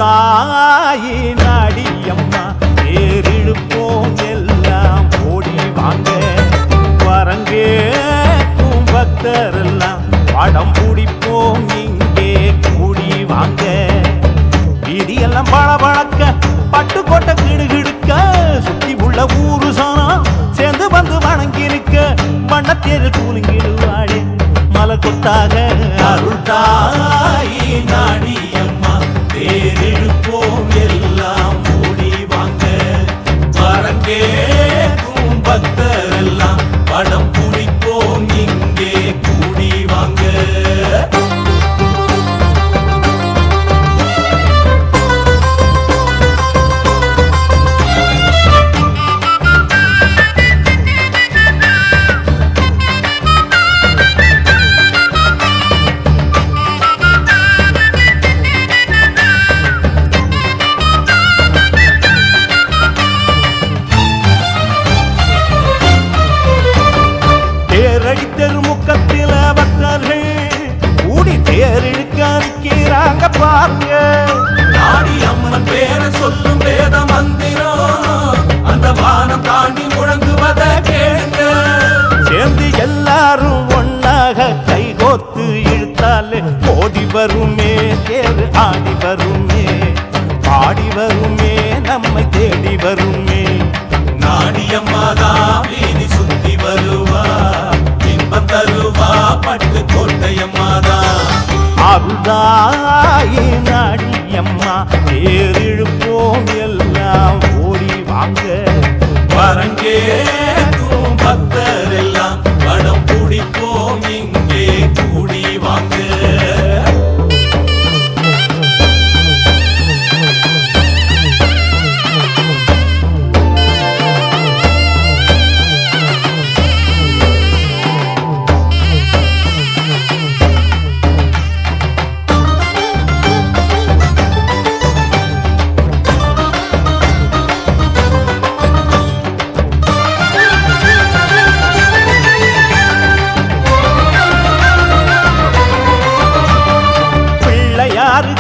அருள்தாயின் அடியம்மா தேரிழுப்போம் எல்லாம் ஓடி வாங்க வரங்கேக்கும் பக்தரெல்லாம் படம் பிடிப்போம் இங்கே கூடி வாங்க வீதியெல்லாம் பழக்க பட்டுக்கோட்டை கிடுகிடுக்க சுத்தி உள்ள ஊரு சாணம் சேர்ந்து வந்து வணங்கிருக்க வண்ணத்தேரு கூலிங்கிடுவாழே மலை கொத்தாக அருள்தாயின் அடியம்மா தேரிழுப்போம் எல்லாம் ஓடி வாங்க வரங்கேக்கும் பக்தரெல்லாம் படம் பிடிப்போம் இங்கே கூடி வாங்க தெருமுக்கத்தில பக்தர்கள் கூடி தேரிழுக்க நிற்கிறாங்க பாருங்க நாடி அம்மன் பேரை சொல்லும் வேத மந்திரம் அந்த வானம் தாண்டி முழங்குவத கேளுங்க சேர்ந்து எல்லாரும் ஒன்னாக கைகோத்து இழுத்தாலே ஓடி வருமே தேர் ஆடி வருமே பாடி வருமே நம்மை தேடி வருமே நாடியம்மாதா வீதி சுத்தி வருவா தருவா பட்டு கோட்டையம்மாதா அருள்தாயின் அடியம்மா தேரிழுப்போம் எல்லாம் ஓடி வாங்க வரங்கேக்கும் பக்தரெல்லாம் படம் பிடிப்போம் இங்கே கூடி வாங்க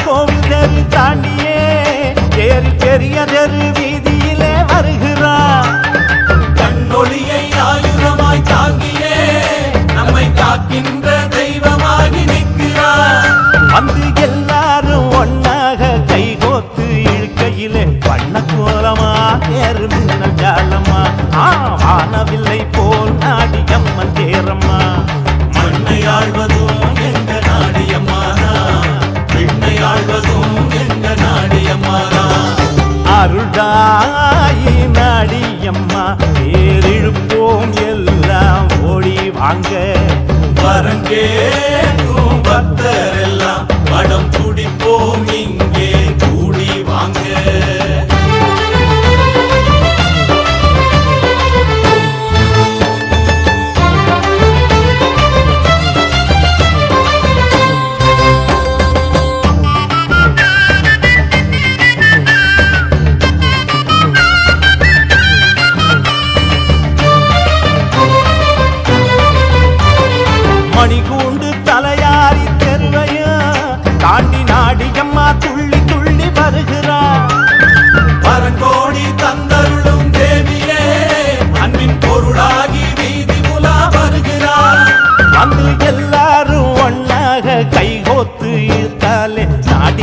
கோவில் தெரு தாண்டியே தேரி பெரிய தெரு வீதியிலே வருகிறார் கண்ணொளியை ஆயுதமாய் தாங்கியே நம்மை காக்கின்ற தெய்வமாகி நிற்கிறார் வந்து எல்லாரும் ஒன்னாக கைகோத்து இழுக்கையிலே வண்ண கோலமா தேரு மின்னல் ஜாலமா வானவில்லை போல் நாடியம்மன் தேரம்மா மண்ணை ஆழ்வதும் எங்க நாடியம்மானா ஆழ்வதும் எங்க நாடியம்மாதா அருள்தாயின் அடியம்மா தேரிழுப்போம் எல்லாம் ஓடி வாங்க வரங்கேக்கும் பக்தரெல்லாம் படம் பிடிப்போம் இங்கே கூடி வாங்க மணிகூண்டு தலையாரி தெருவையா தாண்டி நாடி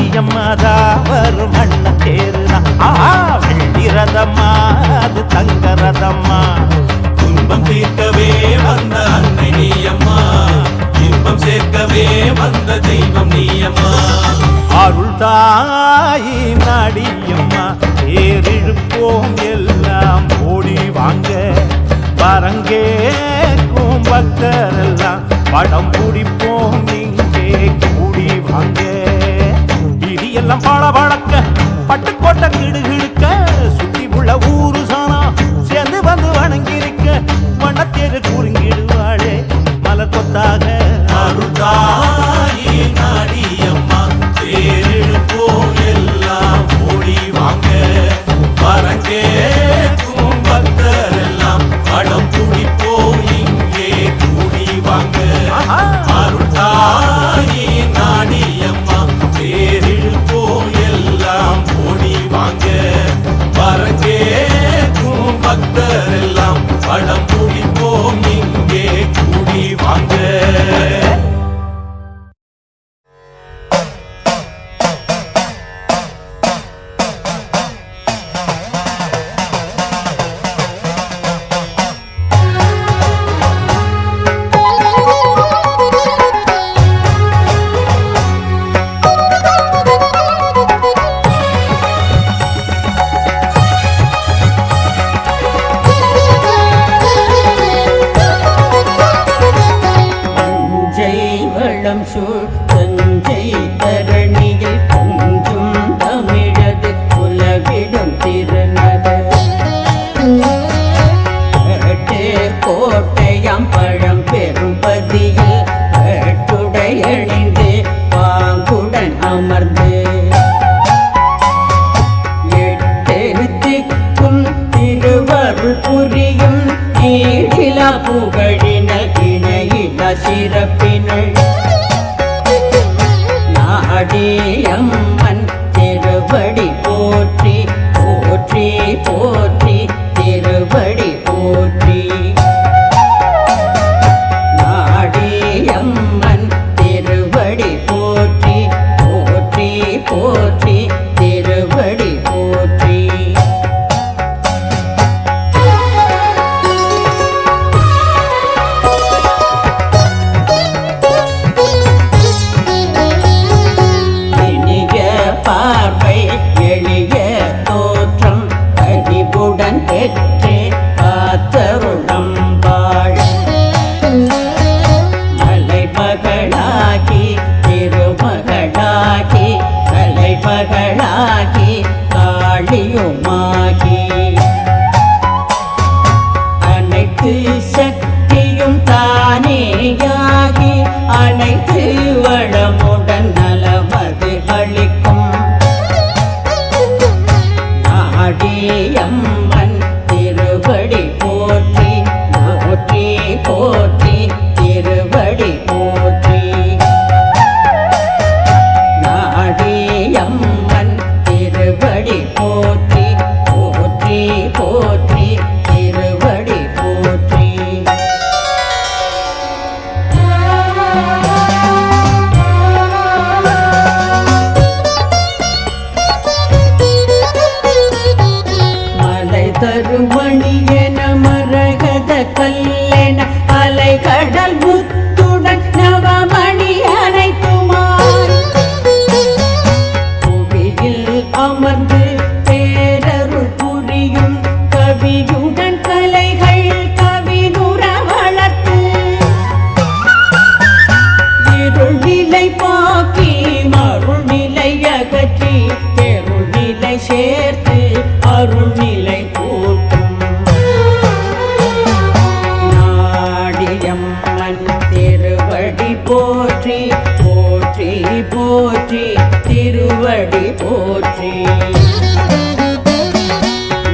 நாடியம்மாதா வரும் மண்ண தேருதான். ஆஹா, வெள்ளி ரதம்மா அது தங்க ரதம்மா. துன்பம் தீர்க்கவே வந்த அன்னை நீயம்மா, இன்பம் சேர்க்கவே வந்த தெய்வம் நீயம்மா. அருள் தாயி நாடியம்மா, தேரிழுப்போம் எல்லாம் ஓடி வாங்க. வரங்கேக்கும் பக்தரெல்லாம் படம் பிடிப்போம் இங்கே கூடி வாங்க. எல்லாம் பாட பழக்க பட்டுக்கோட்டை கிடுகிடுக்க சுத்தி உள்ள ஊரு சானா சேர்ந்து வந்து வணங்கிருக்க. வண்ணத்தேரு கூறுங்கிடுவாளே மலர் கொத்தாக. அருள்தாயி நாடியம்மா, தேரிழுப்போம் எல்லாம் ஓடி வாங்க. வரங்கேக்கும் பக்தர் எல்லாம் படம் பிடிப்போம் இங்கே கூடி வாங்க. அருள்தாயி நாடியம்மா, தேரிழுப்போம் எல்லாம் ஓடி வாங்க. வரங்கேக்கும் பக்தர் எல்லாம் படம் பிடிப்போம் இங்கே கூடி வாங்க. நாடியம்மன் திருவடி போற்றி போற்றி போற்றி, திருவடி போற்றி. நாடியம்மன் திருவடி போற்றி போற்றி போற்றி, திருவடி போற்றி. பார்வை எளிய தோற்றம் கனிவுடன் பெற்றே காத்தருடம் வாழ. மலைமகளாகி திருமகளாகி கலைமகளாகி காளியுமாகி, அனைத்து சக்தியும் தானேயாகி அனைத்து வளமுடன் நலமது அளிக்கும். நாடியம்மன் திருவடி போற்றி போற்றி போற்றி, திருவடி போற்றி. நாடியம்மன் திருவடி போற்றி போற்றி போற்றி, திருவடி போற்றி. தருமணியன மரகத கல்லென அலைகடல் முத்துடன் நவமணி அனைத்துமாய் புவியில் அமர்ந்து பேரருள் புரியும் கவியுடன் கலைகள் கவினுற வளர்த்து இருள் நிலை பாக்கி மருள் நிலை அகற்றி தெருள் நிலை சேர்த்து அருள் நிலை கூட்டும். நாடியம்மன் திருவடி போற்றி போற்றி போற்றி, திருவடி போற்றி.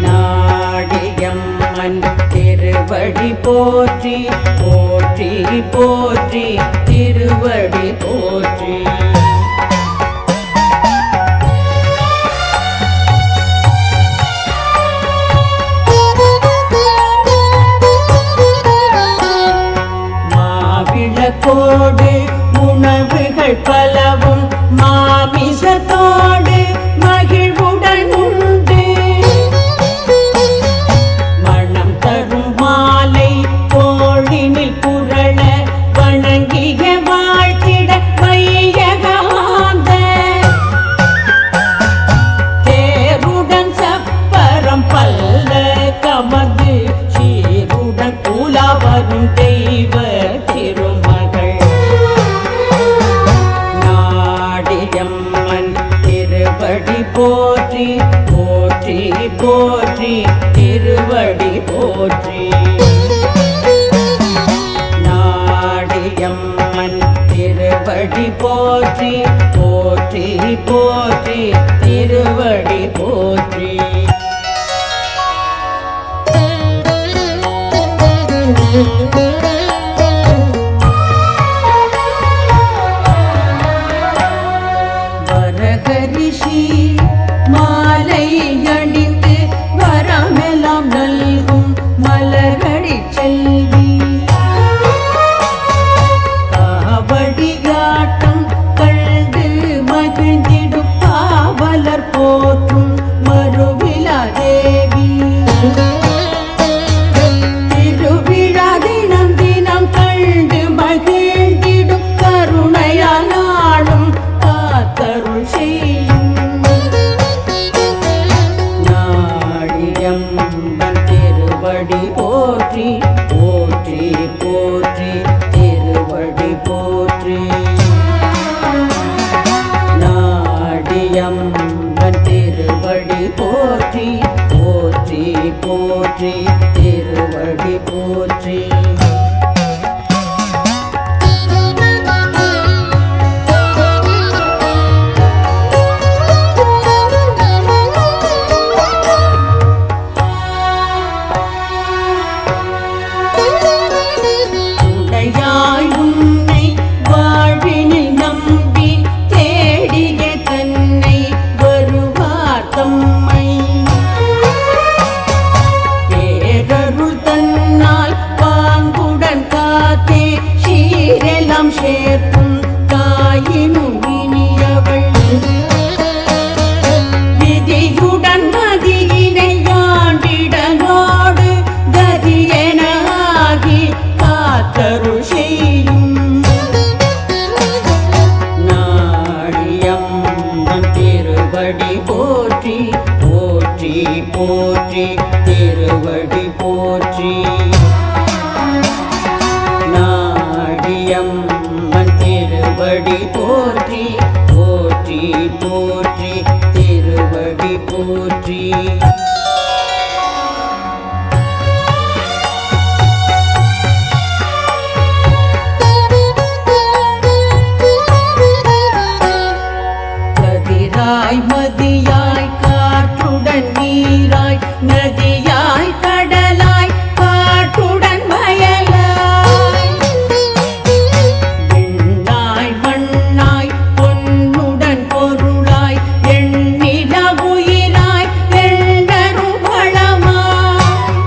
நாடியம்மன் திருவடி போற்றி போற்றி போற்றி, திருவடி போற்றி. கோடு உணவுகள் பலவும் மாமிசத்தோ திருவடி போற்றி போற்றி போற்றி திருவடி போற்றி நாடியம்மன் திருவடி போற்றி போற்றி போற்றி திருவடி போற்றி வரகரிஷி மாலை அணிந்து வரமெல்லாம் நல்கும் மலரடி செல்வி காவடியாட்டம் கண்டு மகிழ்ந்திடும் காவலர் போற்றும் மறுவிலா தேவி திருவிழா தினம் தினம் கண்டு மகிழ்ந்திடும் கருணையால் நாளும் காத்தருள் செய்யும் நாடியம்மன் திருவடி போற்றி போற்றி போற்றி திருவடி போற்றி நாடியம்மன் திருவடி போற்றி போற்றி போற்றி திருவடி போற்றி உடையாய் உன்னை வாழ்வினில் நம்பி தேடிய தன்னை வருவார் தம்மை பேரருள் தன்னால் பாங்குடன் காத்தே சீரெல்லாம் சேர்க்கும் தாயினும் இனியவள் விதியுடன் மதியினை ஆண்டிடனோடு கதியென ஆகி காத்தருள் செய்யும் நாடியம்மன் திருவடி போற்றி போற்றி போற்றி திருவடி போற்றி நாடியம்மன் திருவடி போற்றி போற்றி போற்றி திருவடி போற்றி கதிராய் மதியாய் காற்றுடன் நீராய் நதியாய் கடலாய் காற்றுடன் வயலாய் விண்ணாய் மண்ணாய் பொன்னுடன் பொருளாய் எண்ணில உயிராய் எண்ணரும் வளமாய்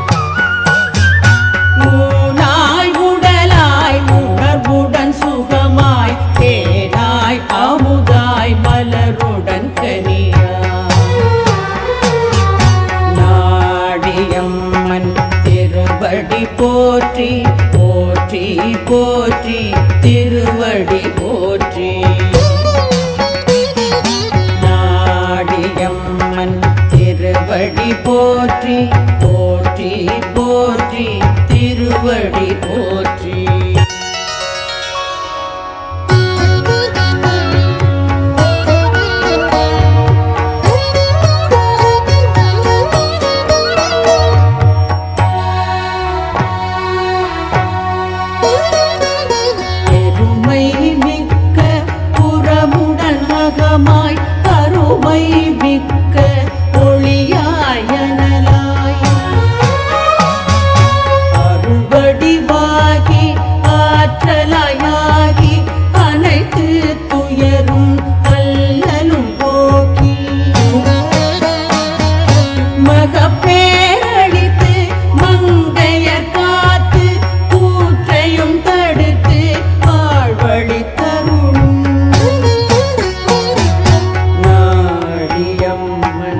ஊனாய் உடலாய் உணர்வுடன் சுகமாய் தேனாய் அமுதாய் மலருடன் கனியாய் நாடியம்மன் திருவடி போற்றி போற்றி போற்றி திருவடி போற்றி நாடியம்மன் திருவடி போற்றி போற்றி போற்றி திருவடி போற்றி பெருமை மிக்க புறமுடன் அகமாய் கருமை மிக்க ஒளியாய் அனலாய் அருள்வடிவாகி ஆற்றலாயாகி அனைத்து துயரும் அல்லலும் போக்கி மகப்பேரளித்து மங்கையர் காத்து கூற்றையும் தடுத்து வாழ்வழி தரும் நாடியம்மன்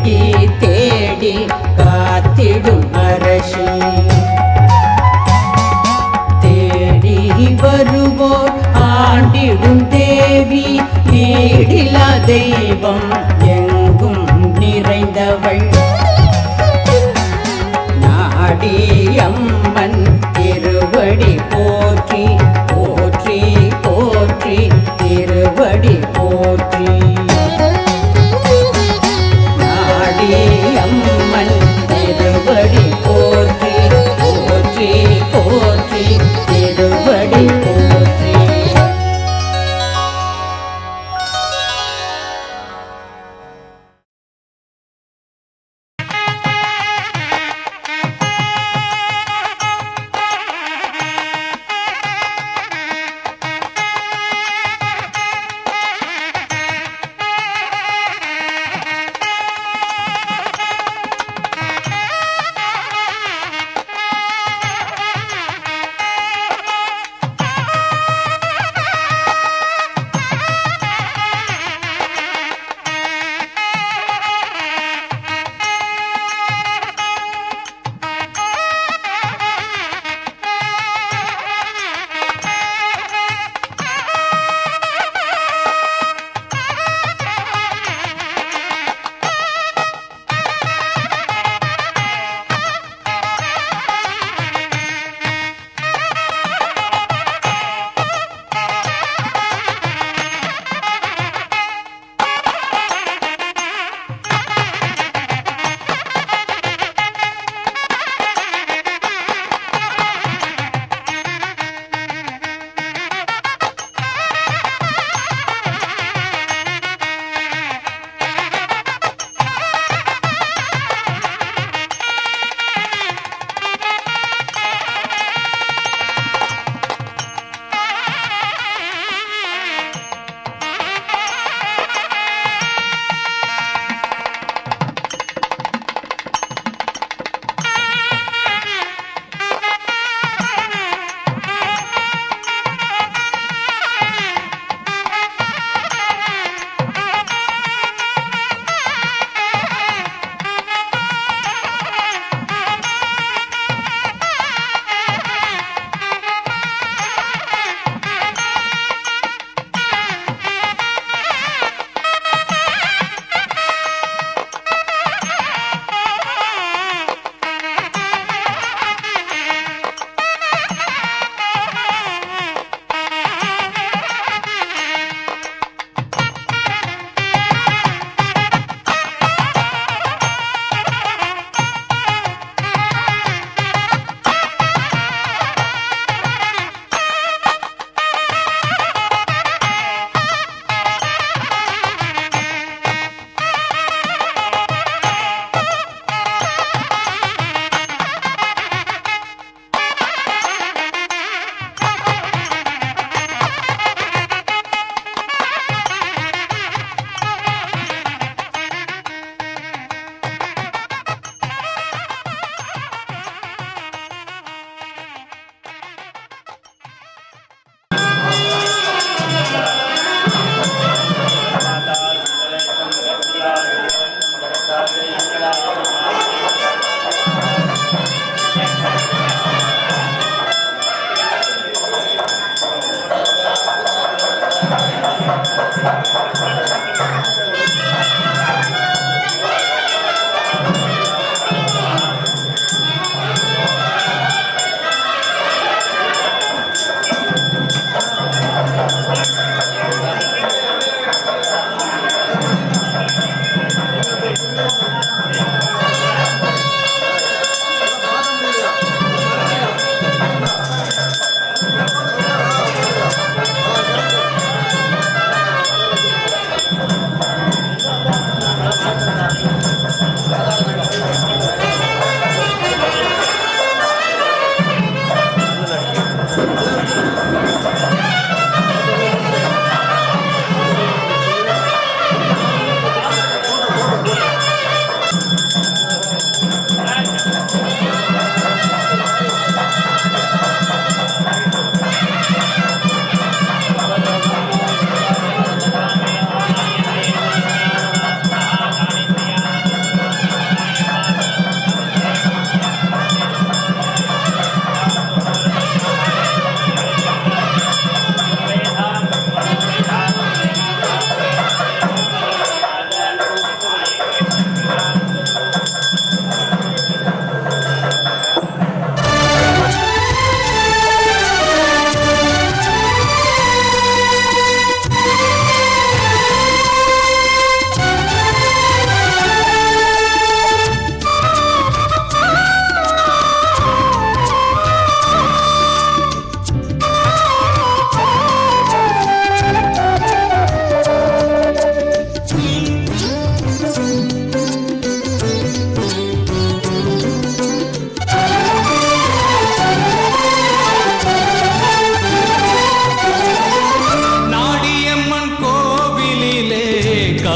தேடி தேடி காத்திடும் அரசி தேடி வருவோர் ஆண்டிடும் தேவி ஈடிலா தெய்வம் எங்கும் நிறைந்தவள் நாடி அம்மன் திருவடி போற்றி போற்றி போற்றி திருவடி போற்றி நாடி அம்மன் திருவடி போற்றி போற்றி போற்றி திருவடி போற்றி.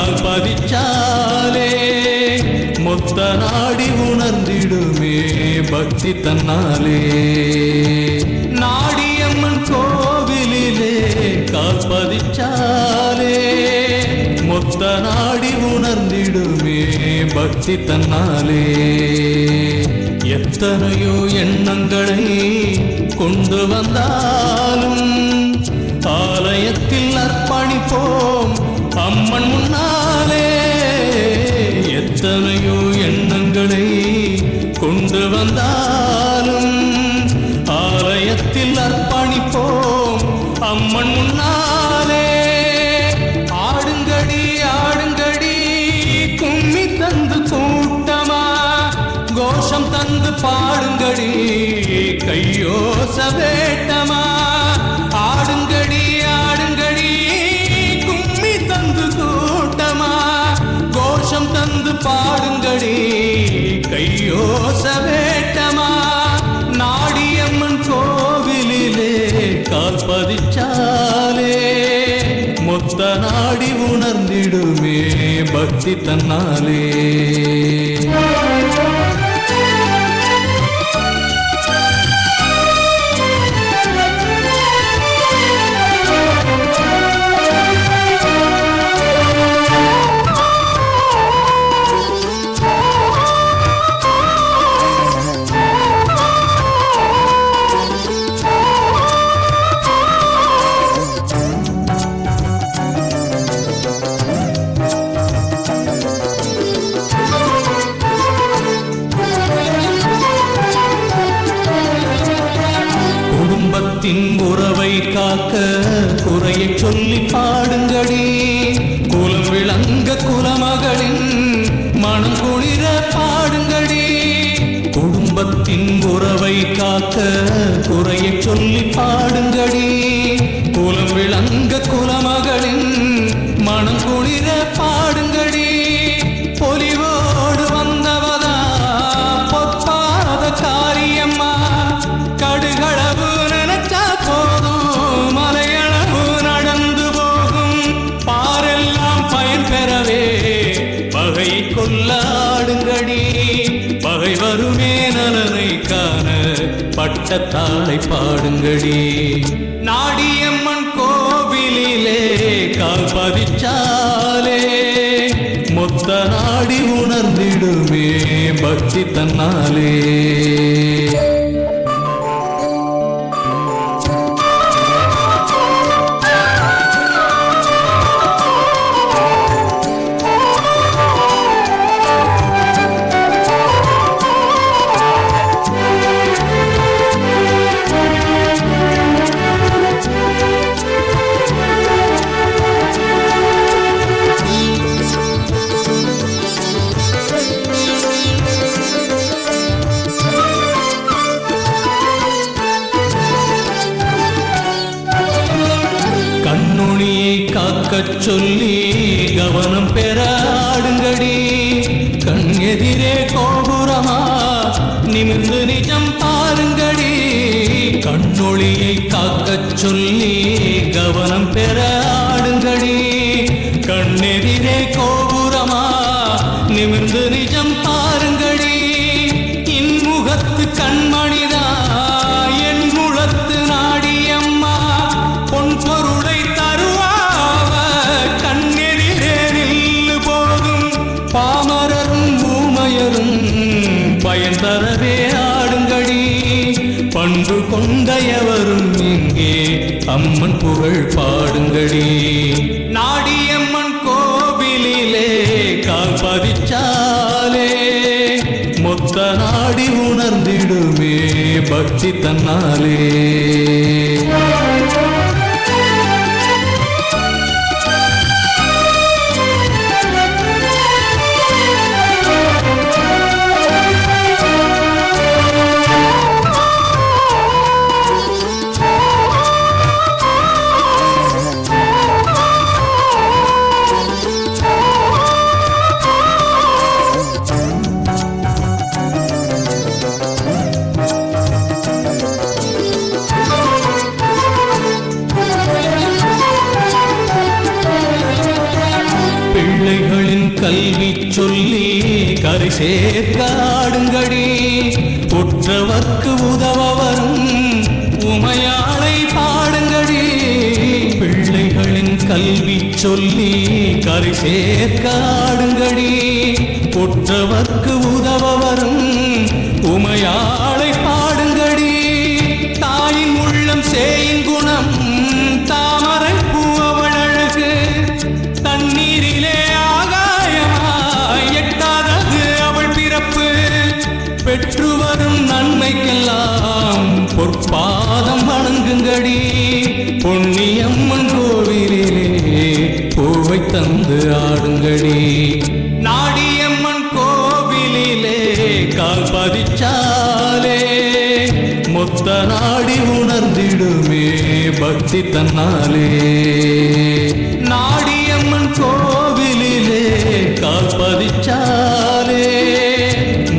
கால் பதிச்சாலே மொத்த நாடி உணர்ந்திடுமே பக்தி தன்னாலே. நாடியம்மன் கோவிலிலே கால் பதிச்சாலே மொத்த நாடி உணர்ந்திடுமே பக்தி தன்னாலே. எத்தனையோ எண்ணங்களை கொண்டு வந்தாலும் ஆலயத்தில் அர்ப்பணிப்போம் அம்மன் முன்னாலே. எத்தனையோ எண்ணங்களை கொண்டு வந்தாலும் ஆலயத்தில் அர்ப்பணிப்போம் அம்மன் முன்னாலே. ஆடுங்கடி ஆடுங்கடி கும்மி தந்து கூட்டமா கோஷம் தந்து பாடுங்கடி கையோச வேட்டமா. ஆடுங்கடி ஆடுங்கடி கும்மி தந்து கூட்டமா கோஷம் தந்து பாடுங்கடி கையோச வேட்டமா. நாடியம்மன் கோவிலிலே கால் பதிச்சாலே மொத்த நாடி உணர்ந்திடுமே பக்தி தன்னாலே. குடும்பத்தின் உறவை காக்க குறையை சொல்லி பாடுங்கடி குலம் விளங்க குலமகளின் மனம் குளிர பாடுங்கடி. குடும்பத்தின் உறவை காக்க குறையை சொல்லி பாடுங்கடி குலம் விளங்க குலமகளின் மனம் குளிர பாடுங்கடி. பொலிவோடு வந்தவதா பொற்பாத காரியம்மா கடுகளவு நினைச்சா போதும் மலையளவு நடந்து போகும். பாரெல்லாம் பயன் பெறவே பகை கொல்லாடுங்கடி பகை வருமே நலனை காண பட்டத்தாளை பாடுங்கடி. நாடியம்மன் கோவிலிலே கால் பதிச்சாலே மொத்த நாடி உணர்ந்திடுமே பக்தி தன்னாலே. கண்ணொளியை காக்கச் சொல்லி கவனம் பெற ஆடுங்கடி கண் எதிரே கோபுரமா நிமிர்ந்து நிஜம் பாருங்கடி. கண்ணொளியை காக்கச் சொல்லி கவனம் பெற ஆடுங்கடி கண்ணெதிரே கோபுரமா நிமிர்ந்து நிஜம் பாருங்கடி. இன்முகத்து கண்மணிதா என் முழத்து நாடியம்மா பொன் பொருளை தருவாவ கண்ணெதிரே நில்லு போதும். பாமரரும் ஊமையரும் பயன் தரவே ஆடுங்கடி பண்பு கொண்டையவரும் இங்கே அம்மன் புகழ் பாடுங்கடி. நாடியம்மன் கோவிலிலே கால் பதிச்சாலே மொத்த நாடி உணர்ந்திடுமே பக்தி தன்னாலே. பிள்ளைகளின் கல்வி சொல்லி கரை சேர்க்காடுங்கடி உற்றவர்க்கு உதவ வரும் உமையாளை பாடுங்கடி பிள்ளைகளின் கல்வி சொல்லி கரை சேர்க்காடுங்கடி உற்றவர்க்கு உதவ வரும் உமையாளை பாடுங்கடி தாயின் உள்ளம் சேயின் குணம் தாமரை பூவள் அழகு தண்ணீரிலே ஆகாயமாய் எட்டாதது அவள் பிறப்பு பெற்று வரும் நன்மைக்கெல்லாம் பொற்பாதம் வணங்குங்கடி பொன்னியம்மன் கோவிலிலே பூவை தந்து ஆடுங்கடி நாடியம்மன் கோவிலிலே கால் பதிச்சாலே மொத்த நாடி உணர்ந்திடுமே பக்தி தன்னாலே நாடியம்மன் கோவிலிலே கால் பதிச்சாலே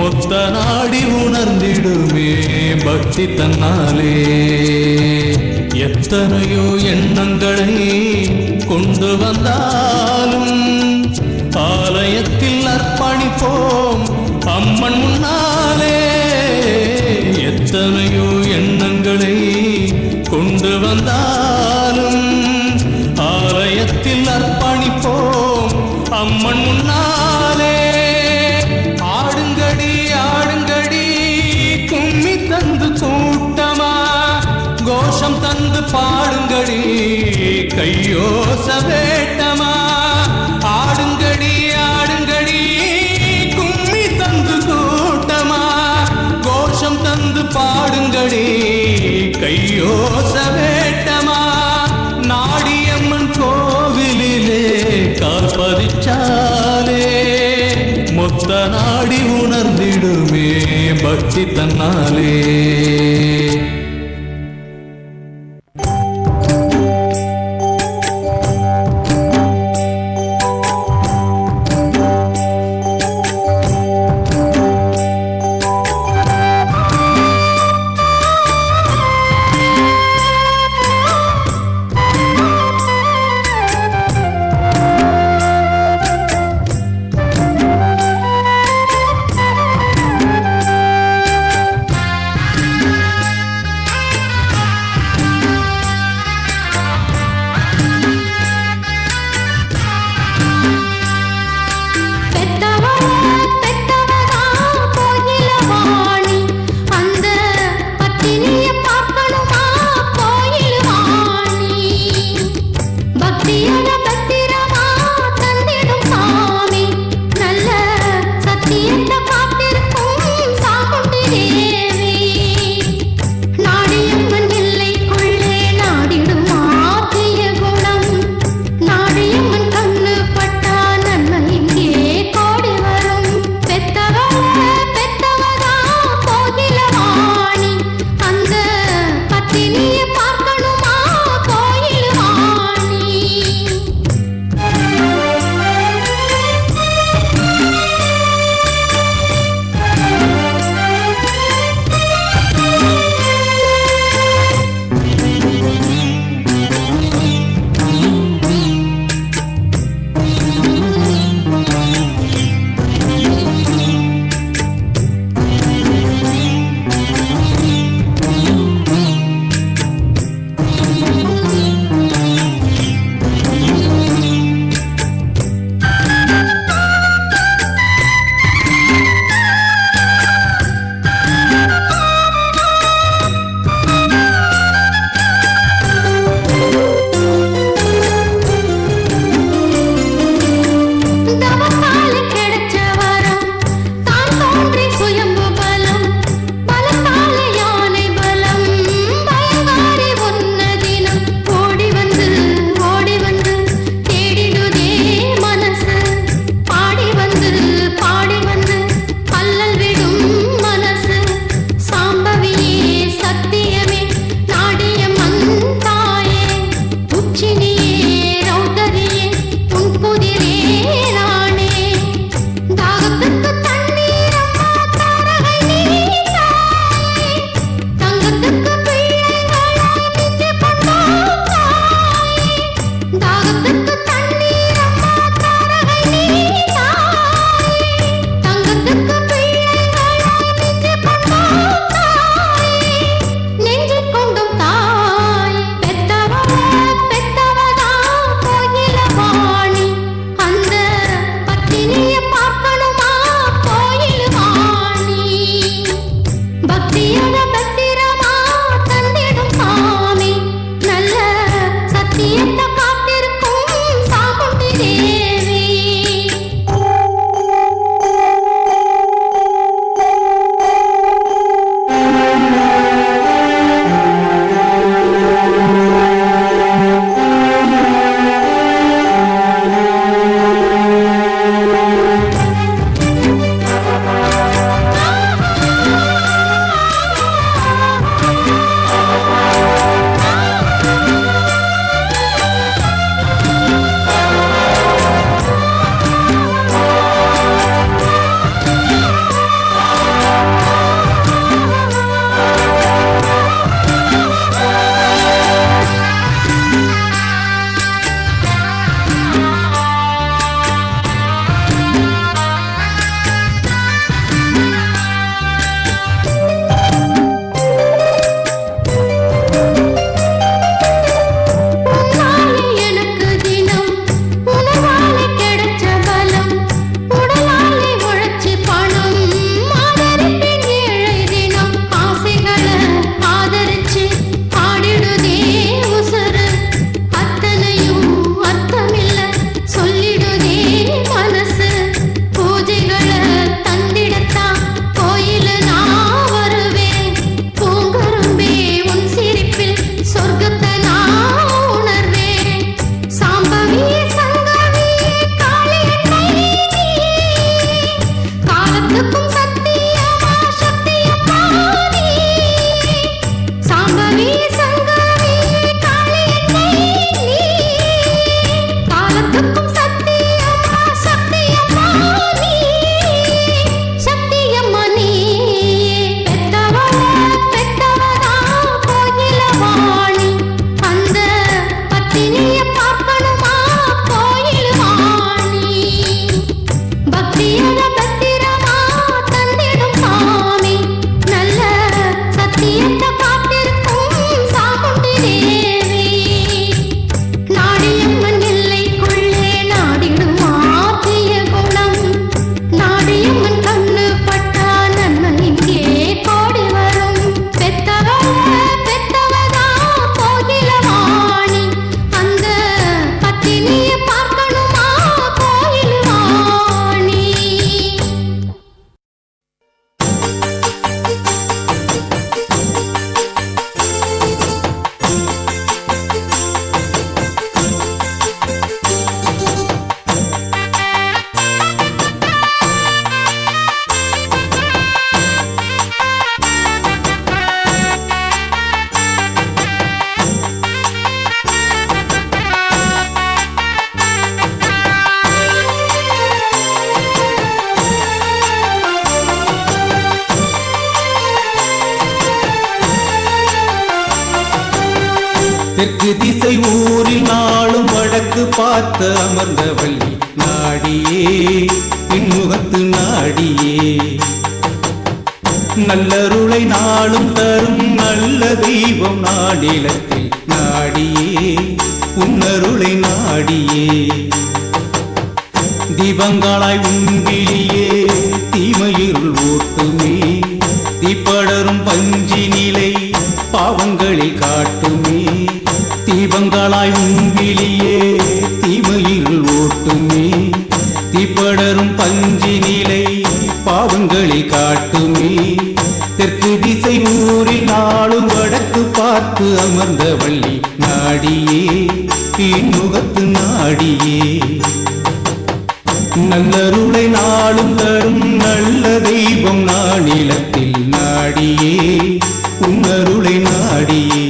மொத்த நாடி உணர்ந்திடுமே பக்தி தன்னாலே எத்தனையோ எண்ணங்களை கொண்டு வந்தாலும் ஆலயத்தில் அர்ப்பணிப்போம் அம்மன் முன்னாலே எத்தனையோ எண்ணங்களை கொண்டு வந்தாலும் ஆலயத்தில் அர்ப்பணிப்போம் அம்மன் முன்னாலே ஆடுங்கடி ஆடுங்கடி கும்மி தந்து கூட்டமா கோஷம் தந்து பாடுங்கடி கையோச வேட்டமா ஆடுங்கடி ஆடுங்கடி கும்மி தந்து கூட்டமா கோஷம் தந்து பாடுங்கடி கையோச வேட்டமா நாடியம்மன் கோவிலிலே கால் பதிச்சாலே மொத்த நாடி உணர்ந்திடுமே பக்தி தன்னாலே தெற்கு திசை ஊரில் நாளும் வடக்கு பார்த்து அமர்ந்த வள்ளி நாடியே பின்முகத்து நாடியே நல்லருளை நாளும் தரும் நல்ல தெய்வம் நாடிலத்தில் நாடியே உன்னருளை நாடியே தீபங்களாய் உன்பிலியே தீமையிருள் ஓட்டுமே தீப்படரும் பஞ்சி நிலை பாவங்களில் காட்டுமே தீபங்களாய் உன்பிலியே தீமையிருள் ஓட்டுமே தீப்படரும் பஞ்சி நிலை பாவங்களில் காட்டுமே தெற்கு திசை ஊரில் நாளும் வடக்கு பார்த்து அமர்ந்த வள்ளி நாடியே பின்முகத்து நாடியே நல்லருளை நாளும் தரும் நல்ல தெய்வம் நானிலத்தில் நாடியே உன்னருளை நாடியே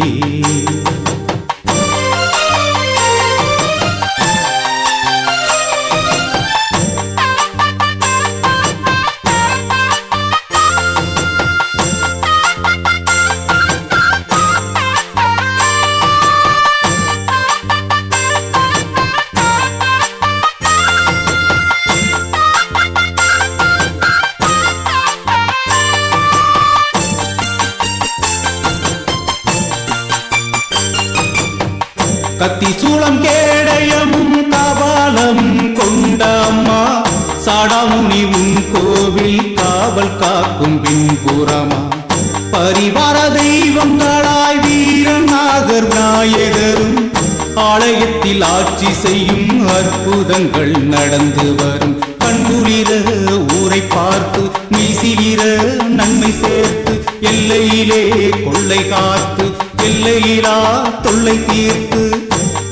கத்தி சூளம் கேடயமும் கபாலமும் கொண்ட அம்மா சாடாமுனி உன் கோவில் காவல் காக்கும் பின்புறமா பரிவார தெய்வங்களாய் வீரநாகர் நாயகரும் ஆலயத்தில் ஆட்சி செய்யும் அற்புதங்கள் நடந்து வரும் கண்குளிர ஊரை பார்த்து மீசிலிர நன்மை சேர்த்து எல்லையிலே கொள்ளை காத்து எல்லையிலா தொல்லை தீர்த்து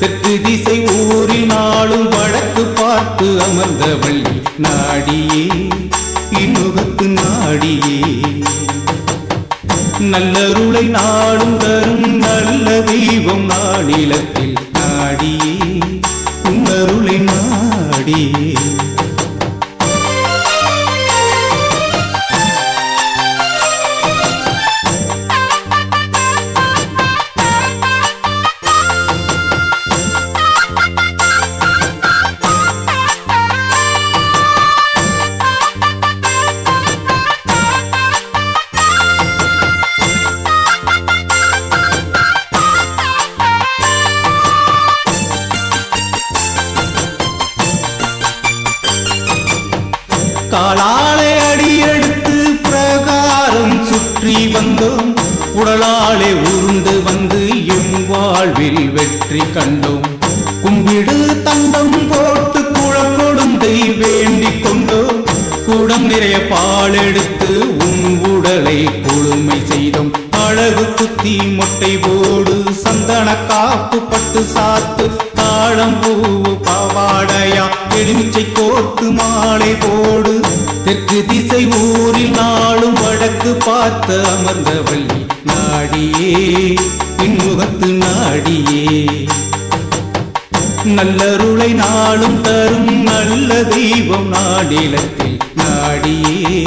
தெற்கு திசை ஊரில் நாளும் வடக்கு பார்த்து அமர்ந்த வள்ளி நாடியே இன்முகத்து நாடியே நல்லருளை நாளும் தரும் நல்ல தெய்வம் நாடிலத்தில் நாடியே உன்னருளை நாடியே காலாலே அடியெடுத்து பிரகாரம் சுற்றி வந்தோம் உடலாலே உருண்டு வந்து எம் வாழ்வில் வெற்றி கண்டோம் கும்பிடு தந்தம் போட்டு குழக்கொடுந்தை வேண்டிக் கொண்டோம் குடம் நிறைய பால் எடுத்து உன் உடலை குளுமை செய்தோம் அழகு குத்தி மொட்டை போடு சந்தன காப்பு பட்டு சாத்து தாழம்பூ பாவாடையா எலுமிச்சை கோர்த்து மாலை போடு தெற்கு திசை ஊரில் நாளும் வடக்கு பார்த்து அமர்ந்த வள்ளி நாடியே பின்முகத்து நாடியே நல்லருளை நாளும் தரும் நல்ல தெய்வம் நாடிலத்தில் நாடியே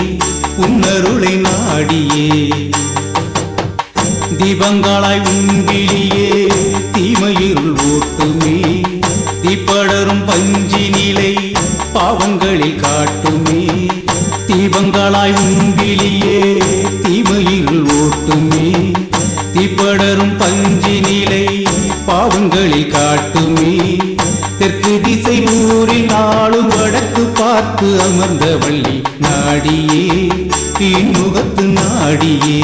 உன்னருளை நாடியே தீபங்களாய் உன்பிலியே தீமையிருள் ஓட்டுமே தீப்படரும் பஞ்சி நிலை பாவங்களில் காட்டுமே தீபங்களாய் உன்பிலியே தீமையிருள் ஓட்டுமே தீப்படரும் பஞ்சி நிலை பாவங்களில் காட்டுமே தெற்கு திசை ஊரில் நாளும் வடக்கு பார்த்து அமர்ந்த வள்ளி நாடியே பின்முகத்து நாடியே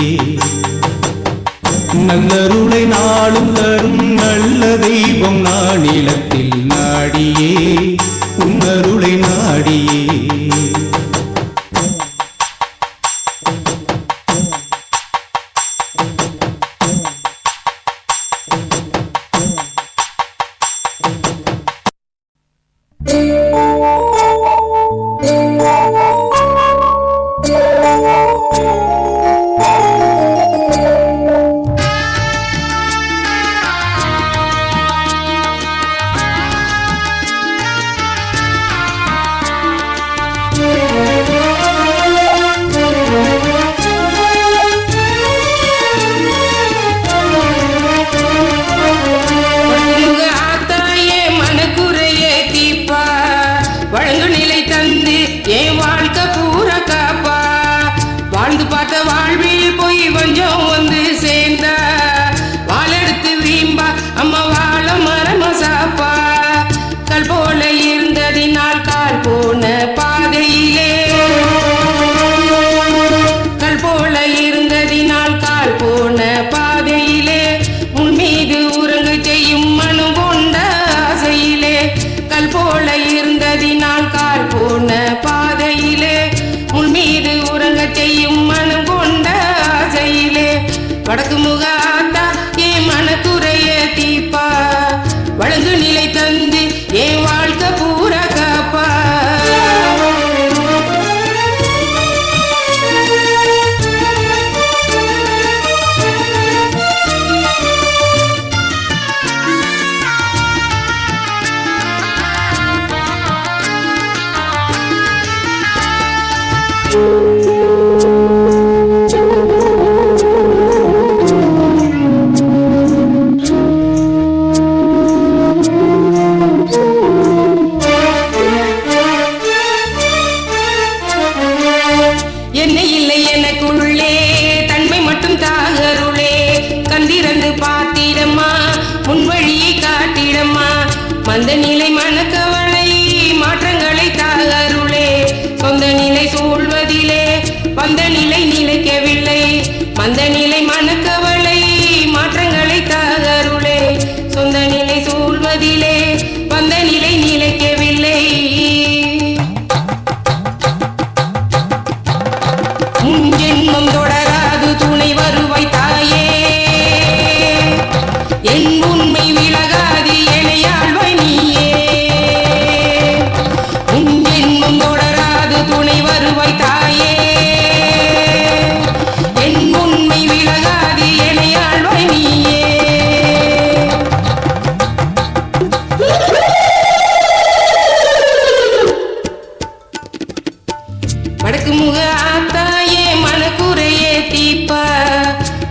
நல்லருளை நாளும் தரும் நல்ல தெய்வம் நானிலத்தில் நாடியே உன்னருளை நாடியே என்ன இல்லை எனக்குள்ளே தன்மை மட்டும் தாகருளே கந்திரந்து பார்த்திடம்மா முன்வழியை காட்டிடம்மா மந்த நிலை மனக்கவலை மாற்றங்களை தாகருளே சொந்த நிலை சூழ்வதிலே வந்த நிலை நிலைக்கவில்லை மந்த நிலை மனக்கவலை மாற்றங்களை தாகருளே சொந்த நிலை சூழ்வதிலே வந்த நிலை நிலைக்கவில்லை ஜென்மம் தொடராது துணை வருவாய் தாயே என் உண்மை விலகாது எனையாழ்வாய் நீயே உன் ஜென்மம் தொடராது துணை வருவாய் தாயே என் உண்மை விலகாது எனையாழ்வாய் நீயே வடக்கு முக ஆத்தாயே மனக்குறையே தீப்பா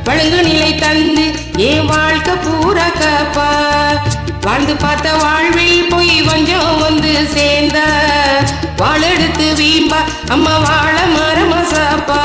வழங்கு நிலை தந்து ஏன் வாழ்க்கை பூரா காப்பா வாழ்ந்து பார்த்த வாழ்வில் போய் வஞ்சம் வந்து சேர்ந்த வாழெடுத்து வீம்பா அம்மா வாழ மரமசாப்பா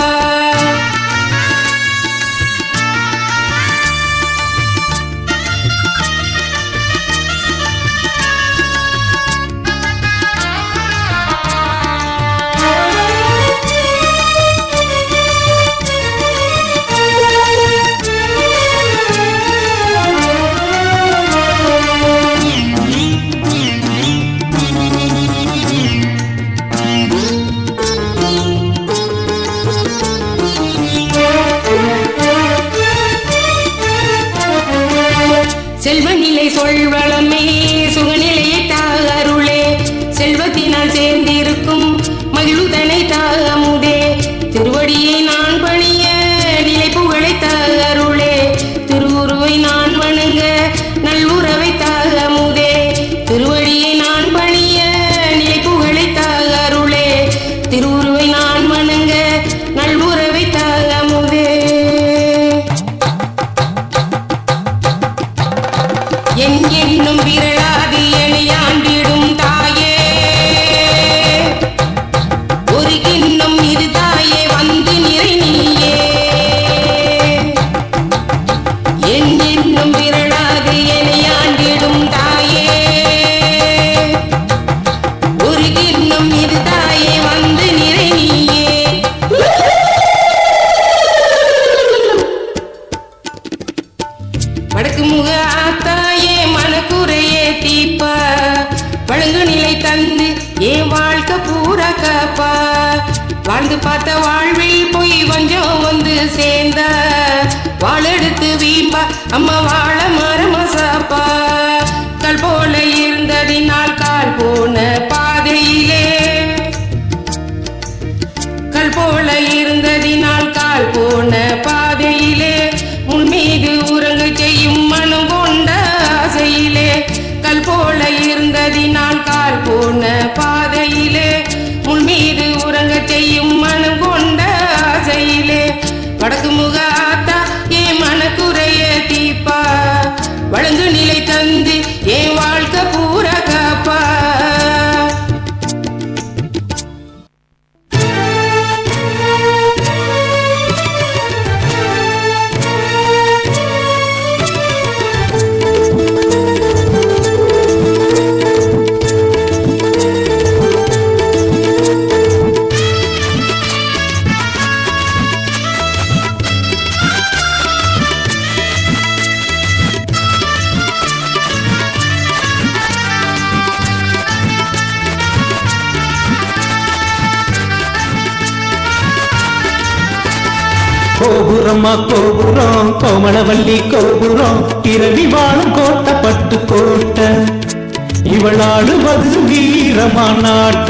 செல்வநிலை சொல்வளமே சுகநிலையை தாகருளே செல்வத்தினால் சேர்ந்திருக்கும் மகிழ்வுதனை தாகமுதே திருவடியை நான் பணிய நிலை புகழை தாகருளே திருவுருவை நான் வணங்க நல்வுறவை தாகமுதே திருவடியை நான் பணிய நிலை புகழை தாகருளே திருவுருவை நான் வணங்க நல்வுறவை தாகமுதே என் எண்ணும் விரலாது எனையாண்டிடும் தாயே ஒரு கிண்ணம் இது தாயே வந்து நிறை நீயே என் எண்ணும் விரலாது எனையாண்டிடும் தாயே ஒரு கிண்ணம் இது தாயே வந்து நிறை நீயே வடக்கு முக ஆத்தாயே மனக்குறையே தீப்பா வழங்கு நிலை தந்து ஏன் வாழ்க்கை பூரா காப்பா வாழ்ந்து பார்த்த வாழ்வில் போய் வஞ்சம் வந்து சேர்ந்த வாழெடுத்து வீம்பா அம்மா வாழ மரமசாப்பா கல் போல இருந்ததினால் கால் போன பாதையிலே கல் போல இருந்ததினால் கால் போன பாதையிலே முன் மீது உறங்க செய்யும் மனம் கொண்ட ஆசையிலே கல் போல இருந்ததினால் கால் போன பாதையிலே முன் மீது உறங்க செய்யும் மனம் கொண்ட ஆசையிலே வடக்கு முக ஆத்தா ஏன் மனக்குறைய தீப்பா வழங்கு நிலை தந்து ஏன் வாழ்க்கை பூரா காப்பா கோபுரமா கோபுரம் கோமளவல்லி கோபுரம் பிறவி வாழும் கோட்டை பட்டு கோட்டை இவளாடுவது வீரமா நாட்ட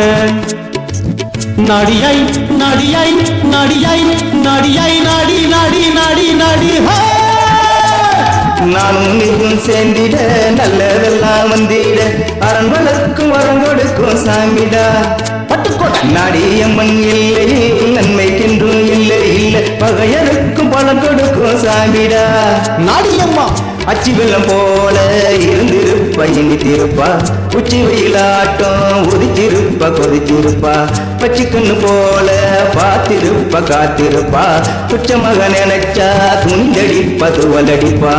நடியாய் நடியாய் நடியாய் நடியாய் நாடி நாடி நாடி நாடி நானும் நீயும் சேர்ந்திட நல்லதெல்லாம் வந்திட அரண் வளர்க்கும் வரம் கொடுக்கும் சாமிடா பட்டுக்கோட்டை நாடியம்மன் இல்லையே நன்மைக்கென்றும் இல்லை இல்லை பகையனுக்கும் பலம் கொடுக்கும் சாமிடா நாடியம்மா அச்சி வெள்ளம் போல இருந்திருப்பா இனித்திருப்பா உச்சி வெயிலாட்டம் உதிச்சிருப்பா கொதிச்சிருப்பா பச்சை கண்ணு போல பார்த்திருப்பா காத்திருப்பா குச்ச மக நினைச்சா துணிந்தடிப்பா துவலடிப்பா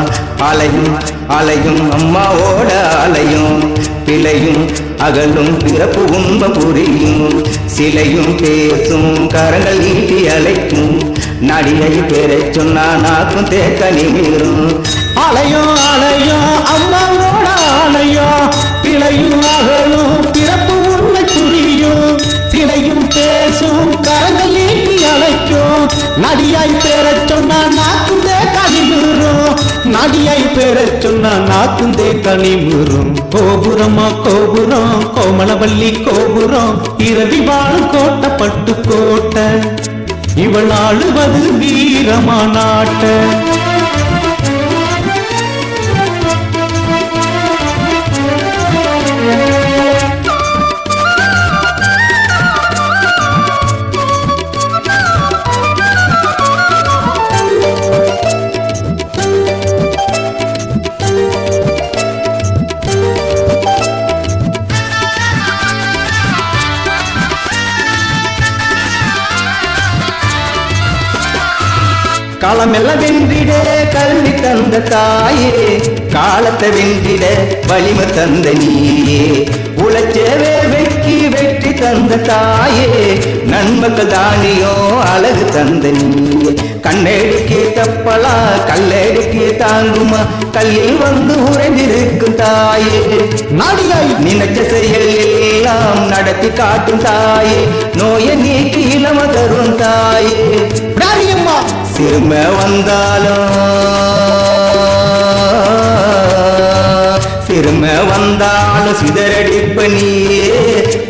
அலையும் அலையும் அம்மாவோட அலையும் பிழையும் அகலும் பிறப்பு உண்மை புரியும் சிலையும் பேசும் கரங்கள் நீட்டி அழைக்கும் நடிகை பேரை சொன்னா நாக்கும் தேக்க நிமிரும் அலையோ அலையோ அம்மாவோட அலையோ பிழையும் அகலும் பிறப்பு உண்மை புரியும் சிலையும் பேசும் கரங்கள் நீட்டி அழைக்கும் நடியாய் பேரச் சொன்னா நாக்குந்தே கனிமுறும் நடியாய் பேரச் சொன்னா நாக்குந்தே கனிமுறும் கோபுரமா கோபுரம் கோமளவல்லி கோபுரம் இரவி வாழும் கோட்டை பட்டு கோட்டை இவள் ஆளுவது வீரமா நாட்ட காலமெல்லாம் வென்றிட கல்வி தந்த தாயே காலத்தை வென்றிட வலிமை தந்த நீயே உழைச்சவே வெற்றி தந்த தாயே நன்மக்கள் தானியோ அழகு தந்த நீயே கண்ணெடுக்கே தப்பலா கல்லெடுக்கே தாங்குமா கல்லில் வந்து உறைந்திருக்கும் தாயே நாடியாய் நினைச்ச செயல் எல்லாம் நடத்தி காட்டும் தாயே நோயை நீக்கி இளம தரும் தாயே பிராரியம்மா சிறுமை வந்தாலும் சிதறடிப்ப நீயே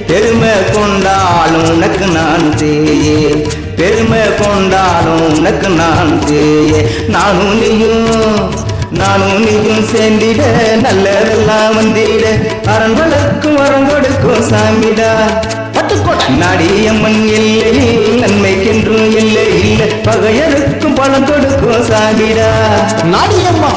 பெருமை கொண்டாலும் உனக்கு நான் தேயே பெருமை கொண்டாலும் உனக்கு நான் தேயே நானும் நீயும் சேர்ந்திட நல்லதெல்லாம் வந்திட அரண் வளர்க்கும் வரம் கொடுக்கும் சாமிடா நாடியம்மன் இல்லை நன்மைக்கென்றும் இல்லை இல்லை பகையருக்கும் பலம் கொடுக்கும் சாமிடா நாடியம்மா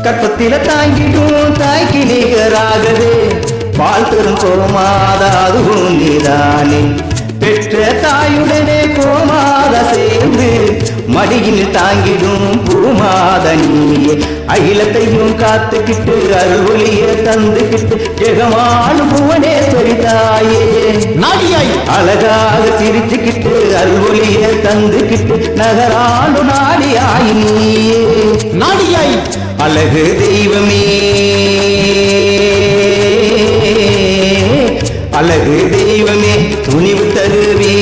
கற்பத்தில தாங்கிடும் தாய்க்கு நிகராகவே பால் தரும் கோமாதா அதுவும் நீதானே பெற்ற தாயுடனே கோமாதா சேர்ந்து மடியில் தாங்கிடும் பூமாத நீயே அகிலத்தையும் காத்துக்கிட்டு அருள்வொழிய தந்துக்கிட்டு ஜெகமானு புவனேஸ்வரி தாயே நாடியாய் அழகாக சிரிச்சுக்கிட்டு அருள்வொழிய தந்துக்கிட்டு நகராண்டு நாடியாய் நீயே நாடியாய் அழகு தெய்வமே அழகு தெய்வமே துணிவு தருவே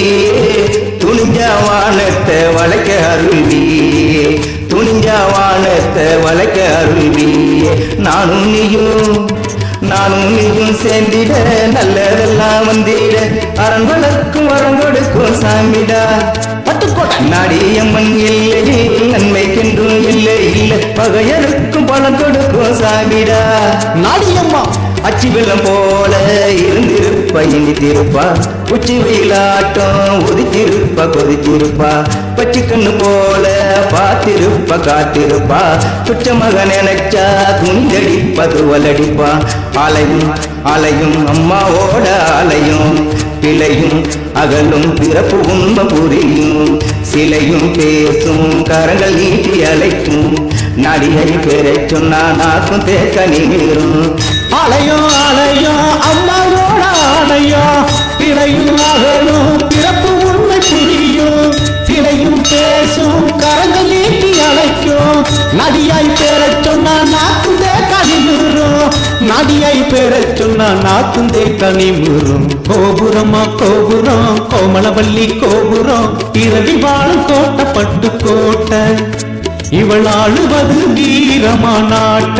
துணிஞ்ச வானத்தை வளைக்க அருள்வியே துணிஞ்ச வானத்தை வளைக்க அருள்வியே நானும் நீயும் சேர்ந்திட நல்லதெல்லாம் வந்திட அரண் வளர்க்கும் வரம் கொடுக்கும் சாமிடா நாடியம்மன் இல்லை நன்மைக்கென்றும் இல்லை இல்லை பகையருக்கும் பலம் கொடுக்கும் சாமிடா நாடியம்மா அச்சி வெள்ளம் போல இருந்திருப்பா இனித்திருப்பா உச்சி வெயிலாட்டம் உதிச்சிருப்பா கொதிச்சிருப்பா பச்சை கண்ணு போல பார்த்திருப்பா காத்திருப்பா குச்ச மக நினைச்சா துணிந்தடிப்பா துவலடிப்பா அலையும் அலையும் அம்மாவோட அலையும் பிழையும் அகலும் பிறப்பு உண்மை புரியும் சிலையும் பேசும் கரங்கள் நீட்டி அழைக்கும் நடிகை பேரை சொன்னா நாக்கும் தேக்க நிமிரும் அலையோ அலையோ அம்மாவோட அலையோ பிழையும் அகலும் பிறப்பு உண்மை புரியும் சிலையும் பேசும் கரங்கள் நீட்டி அழைக்கும் நடியாய் பேரச் சொன்னா நாக்குந்தே கனிமுறும் நடியாய் பேரை சொன்னா நாக்கும் தேக்க நிமிரும். கோபுரமா கோபுரம், கோமலவல்லி கோபுரம், இரவி வாழும் கோட்டை பட்டு கோட்டை, இவள் ஆளுவது வீரமா நாட்ட.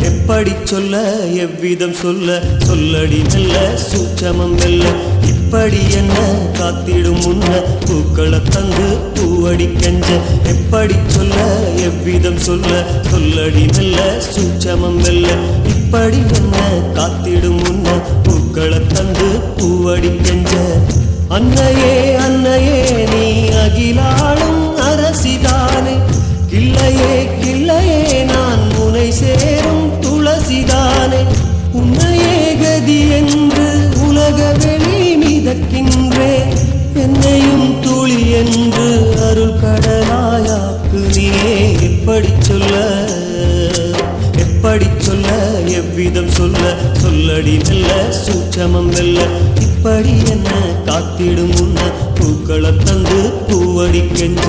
எப்படி சொல்ல எவ்விதம் சொல்ல, சொல்லடி மெல்ல சூட்சமம் மெல்ல. இப்படி என்ன காத்திடும் முன்ன பூக்களை தந்து பூவடி கெஞ்ச. எப்படி சொல்ல எவ்விதம் சொல்ல, சொல்லடி மெல்ல சூட்சமம் மெல்ல. இப்படி என்ன காத்திடும் முன்ன பூக்களை தந்து பூவடி கெஞ்ச. அன்னையே அன்னையே நீ அகிலாளும் அரசிதானே, கிள்ளையே கிள்ளையே நான் முனை சேரும் துளசிதானே. உன்னையே கதி என்று உலக வெளி மிதக்கின்றேன், என்னையும் துளி என்று அருள் கடலாயாக்கு நீயே. எப்படி சொல்ல எப்படி சொல்ல எவ்விதம் சொல்ல, சொல்லடி மெல்ல சூட்சமம் மெல்ல. இப்படி என்ன காத்திடும் முன்ன பூக்களை தந்து பூவடி கெஞ்ச.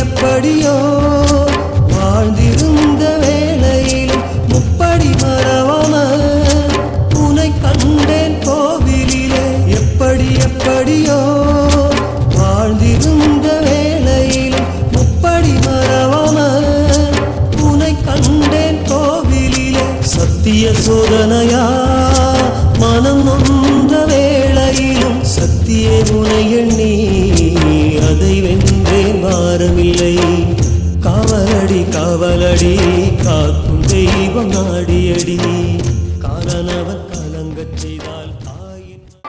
எப்படியோ வாழ்ந்திருந்த வேளையிலும் முப்படி மறவாம உன்னை கண்டேன் கோவிலிலே. எப்படியோ வாழ்ந்திருந்த வேளையிலும் முப்படி மறவாம உன்னை கண்டேன் கோவிலிலே. சத்திய சோதனையா மனம் நொந்த வேளையிலும் சத்திய உனை எண்ணி அதை வென்றேன் வாரமில்லை. காவலடி காவலடி காக்கும் தெய்வம் நாடியடி, காரணவர் கலங்கச் செய்தார்.